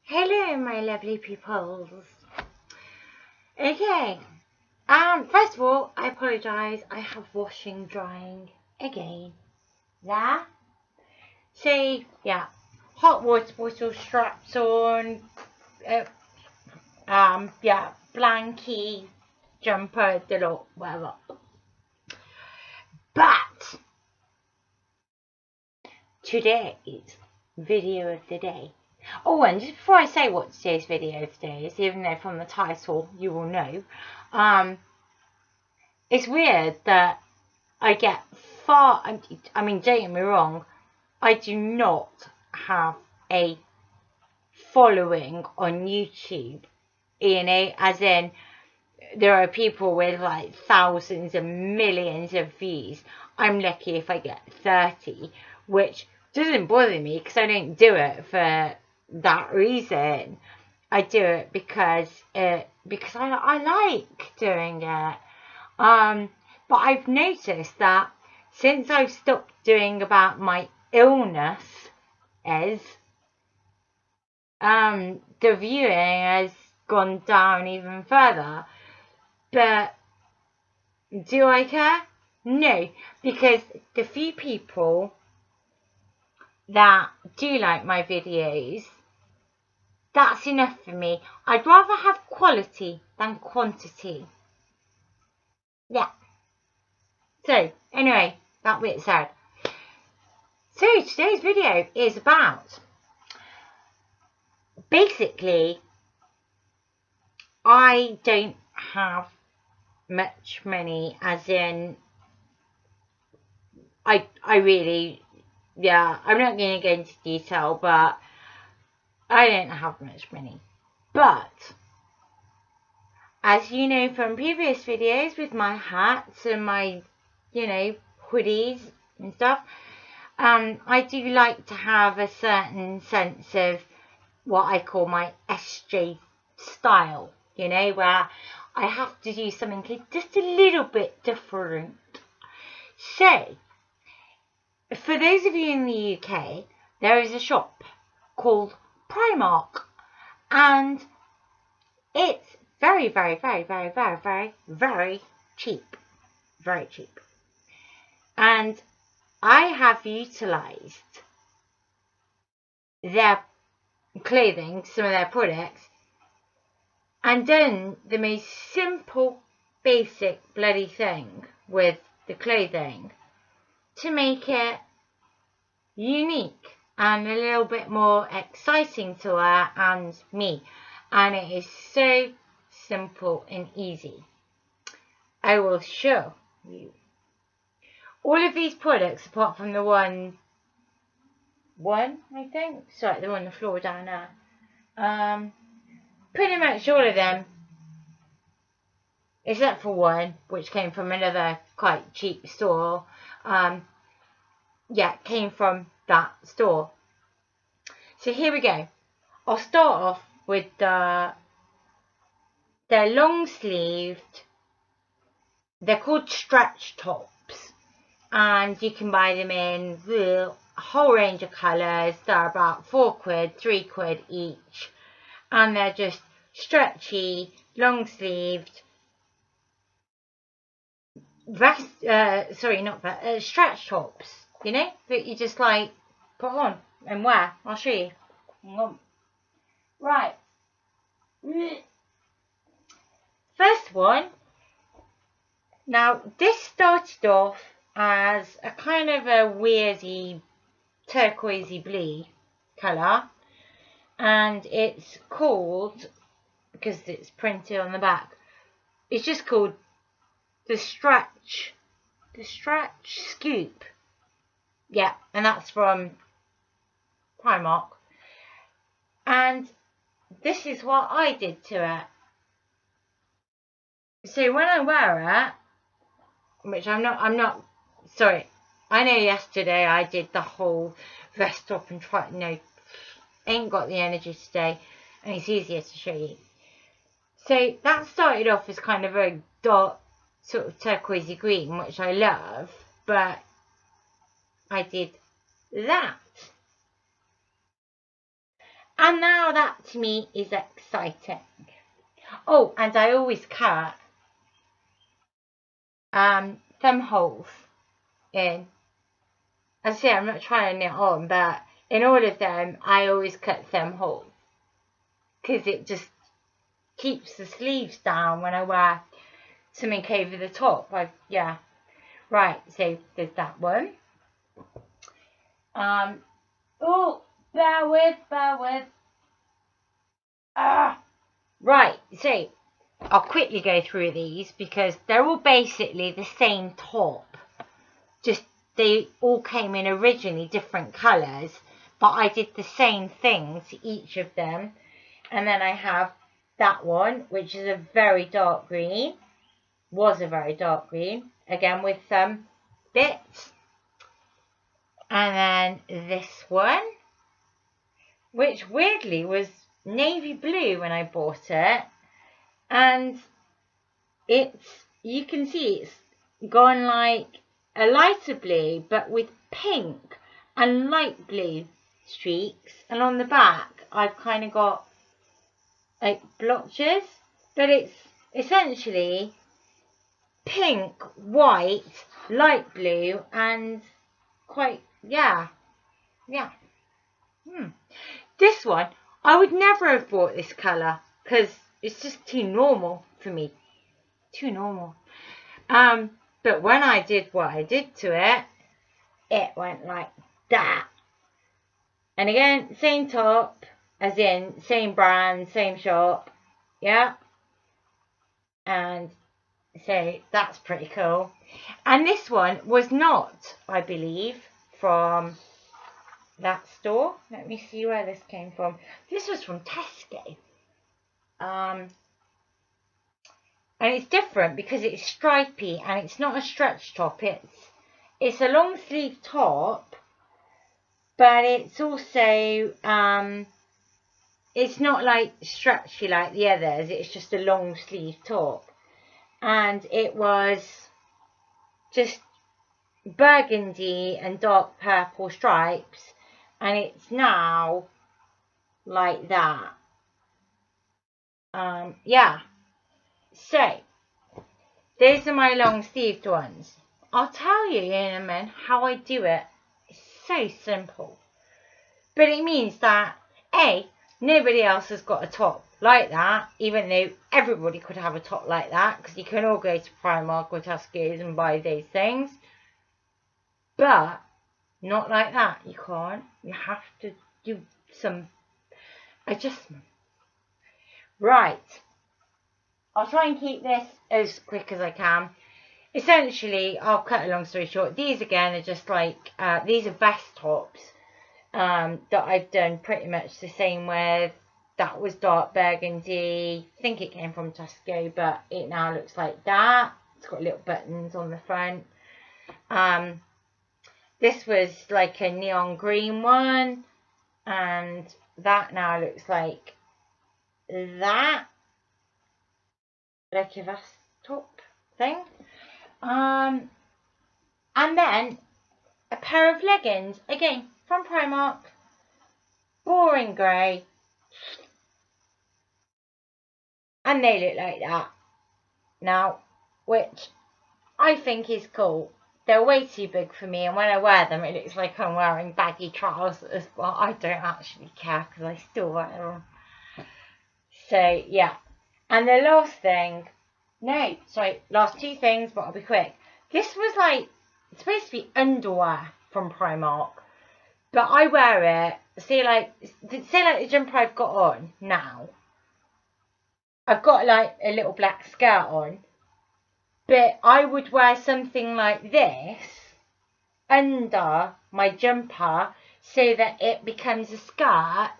Hello, my lovely peoples. Okay. First of all, I apologise. I have washing drying again. There. So yeah, hot water bottle straps on. Yeah, blankie, jumper, the lot, whatever. But today's video of the day. Oh, and just before I say what today's video of the day is, even though from the title you will know, it's weird that I get I mean, don't get me wrong, I do not have a following on YouTube, as in there are people with like thousands and millions of views. I'm lucky if I get 30, which doesn't bother me because I don't do it for that reason. I do it because I like doing it. But I've noticed that since I've stopped doing about my illness, the viewing has gone down even further. But do I care? No, because the few people that do like my videos, that's enough for me. I'd rather have quality than quantity. Yeah. So, anyway, that bit said. So, today's video is about, basically, I don't have much money, as in, I really, yeah, I'm not going to go into detail, but I don't have much money. But, as you know from previous videos with my hats and my, hoodies and stuff, I do like to have a certain sense of what I call my SJ style, where I have to do something just a little bit different. So, for those of you in the UK, there is a shop called Primark, and it's very, very, very, very, very, very, very cheap. Very cheap. And I have utilised their clothing, some of their products, and done the most simple, basic bloody thing with the clothing to make it unique and a little bit more exciting to her and me. And it is so simple and easy. I will show you. All of these products, apart from the one I think, sorry, they're on the floor down there. Pretty much all of them, except for one, which came from another quite cheap store. Came from that store. So here we go. I'll start off with the long sleeved. They're called stretch tops, and you can buy them in a whole range of colours. They're about £4, £3 each, and they're just stretchy, long sleeved stretch tops, that you just like put on and wear. I'll show you. Hang on. Right. First one. Now, this started off as a kind of a weirdy turquoisey blue colour, and it's called, because it's printed on the back, it's just called the stretch scoop. Yeah, and that's from Primark. And this is what I did to it. So when I wear it, which I'm not sorry, I know yesterday I did the whole vest top and ain't got the energy today, and it's easier to show you. So that started off as kind of a dark sort of turquoisey green, which I love, but I did that. And now that to me is exciting. Oh, and I always cut thumb holes in. As I say, I'm not trying it on, but in all of them, I always cut thumb holes. Because it just keeps the sleeves down when I wear something over the top. Yeah. Right, so there's that one. Oh, bear with. Right, so I'll quickly go through these because they're all basically the same top. Just they all came in originally different colours, but I did the same thing to each of them. And then I have that one, which is a very dark green. Was a very dark green, again with some bits. And then this one, which weirdly was navy blue when I bought it. And you can see it's gone like a lighter blue, but with pink and light blue streaks. And on the back, I've kind of got like blotches, but it's essentially pink, white, light blue, and quite, yeah. This one, I would never have bought this colour because it's just too normal for me. Too normal. But when I did what I did to it, it went like that. And again, same top, as in same brand, same shop. Yeah. And so that's pretty cool. And this one was not, I believe, from that store. Let me see where this came from. This was from Tesco. And it's different because it's stripy and it's not a stretch top. It's a long sleeve top, but it's also it's not like stretchy like the others. It's just a long sleeve top. And it was just burgundy and dark purple stripes, and it's now like that. Yeah. So these are my long sleeved ones. I'll tell you in a minute how I do it. It's so simple, but it means that nobody else has got a top like that, even though everybody could have a top like that, because you can all go to Primark or Tesco's and buy those things. But not like that. You can't. You have to do some adjustment. Right. I'll try and keep this as quick as I can. Essentially, I'll cut a long story short. These again are just like, these are vest tops that I've done pretty much the same with. That was dark burgundy. I think it came from Tesco, but it now looks like that. It's got little buttons on the front. This was like a neon green one, and that now looks like that, like a vest top thing. And then a pair of leggings, again from Primark, boring grey, and they look like that now, which I think is cool. They're way too big for me, and when I wear them, it looks like I'm wearing baggy trousers, but I don't actually care because I still wear them. So, yeah. And the last thing, last two things, but I'll be quick. This was like, it's supposed to be underwear from Primark, but I wear it, say like the jumper I've got on now. I've got like a little black skirt on, but I would wear something like this under my jumper so that it becomes a skirt,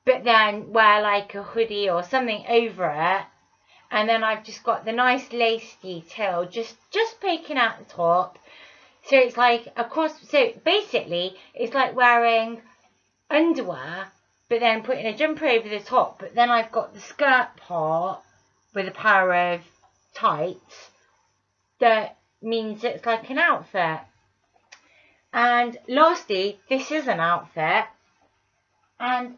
but then wear like a hoodie or something over it, and then I've just got the nice lace detail just poking out the top, so it's like so basically it's like wearing underwear but then putting a jumper over the top, but then I've got the skirt part with a pair of tights that means it's like an outfit. And lastly, this is an outfit, and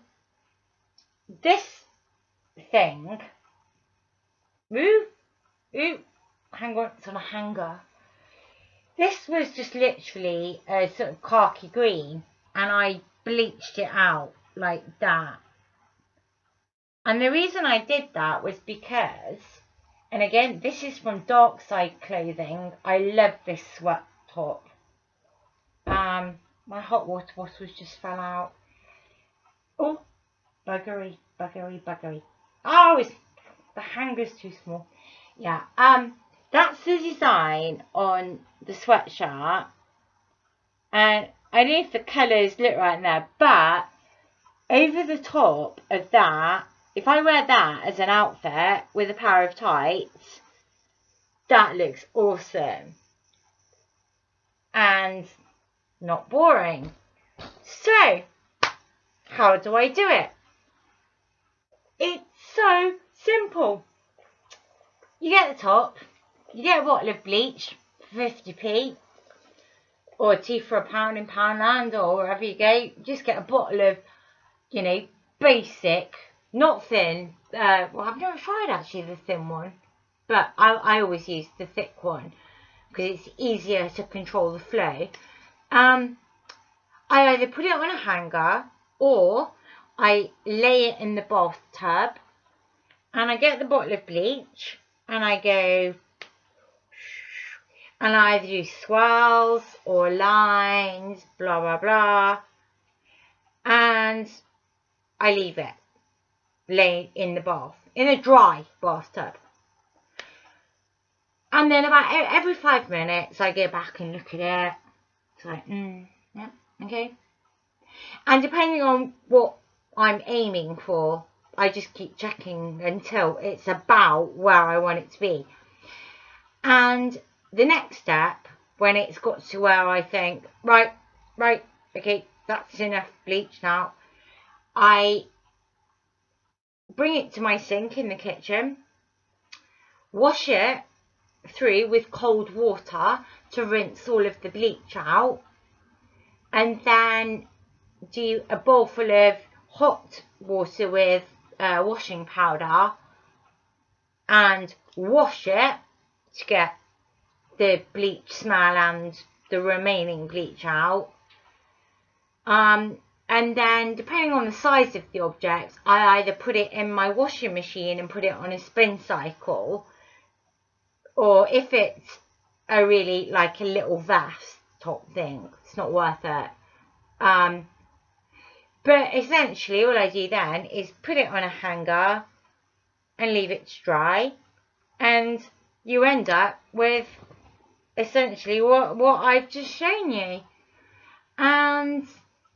this thing, ooh, hang on, it's on a hanger. This was just literally a sort of khaki green, and I bleached it out like that. And the reason I did that was because, and again, this is from Dark Side Clothing. I love this sweat top. My hot water bottle just fell out. Oh, buggery. Oh, the hanger's too small. Yeah, that's the design on the sweatshirt. And I don't know if the colours look right there, but over the top of that, if I wear that as an outfit with a pair of tights, that looks awesome. And not boring. So, how do I do it? It's so simple. You get the top, you get a bottle of bleach for 50p, or tea for £1 in Poundland, or wherever you go. Just get a bottle of, you know, basic, not thin. Well, I've never tried actually the thin one, but I always use the thick one because it's easier to control the flow. I either put it on a hanger or I lay it in the bathtub, and I get the bottle of bleach and I go, and I either do swirls or lines, blah blah blah, and I leave it lay in the bath, in a dry bathtub. And then about every 5 minutes I go back and look at it. It's like, yeah, okay. And depending on what I'm aiming for, I just keep checking until it's about where I want it to be. And the next step, when it's got to where I think, right, okay, that's enough bleach now, I bring it to my sink in the kitchen, wash it through with cold water to rinse all of the bleach out, and then do a bowl full of hot water with washing powder and wash it to get the bleach smell and the remaining bleach out. And then, depending on the size of the object, I either put it in my washing machine and put it on a spin cycle, or if it's a really like a little vest top thing, it's not worth it. But essentially all I do then is put it on a hanger and leave it to dry, and you end up with essentially what I've just shown you. And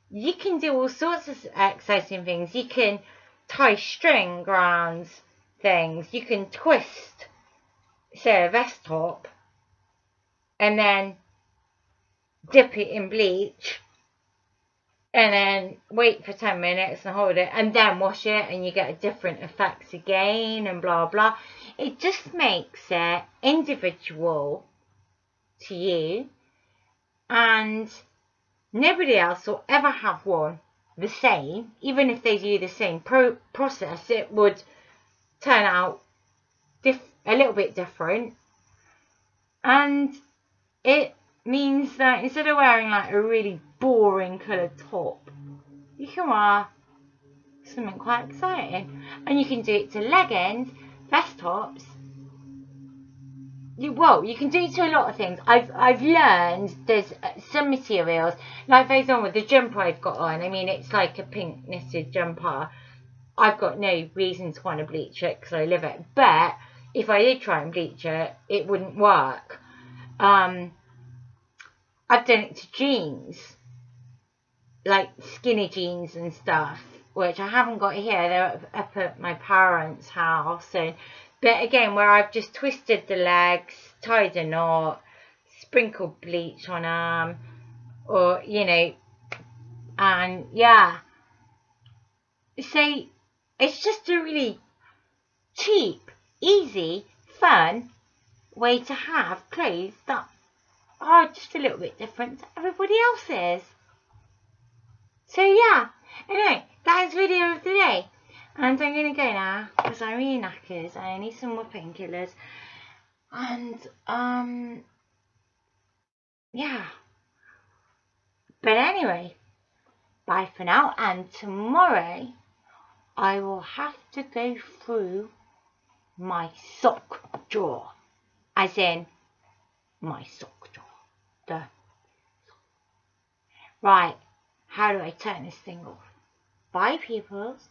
you can do all sorts of exciting things. You can tie string around things. You can twist, say, a vest top and then dip it in bleach and then wait for 10 minutes and hold it and then wash it, and you get a different effects again and blah blah. It just makes it individual to you, and nobody else will ever have one the same. Even if they do the same process, it would turn out a little bit different. And it means that instead of wearing like a really boring coloured top, you can wear something quite exciting. And you can do it to leggings, vest tops. You can do it to a lot of things. I've learned there's some materials, like for example the jumper I've got on. I mean, it's like a pink knitted jumper. I've got no reason to want to bleach it because I live it. But if I did try and bleach it, it wouldn't work. I've done it to jeans, like skinny jeans and stuff, which I haven't got here. They're up at my parents' house. But again, where I've just twisted the legs, tied a knot, sprinkled bleach on them, or, and yeah. So it's just a really cheap, easy, fun way to have clothes that are just a little bit different to everybody else's. So yeah, anyway, that is the video of the day. And I'm going to go now because I'm really knackered. I need some more painkillers. And, yeah. But anyway, bye for now. And tomorrow, I will have to go through my sock drawer. As in, my sock drawer. Right, how do I turn this thing off? Bye, peoples.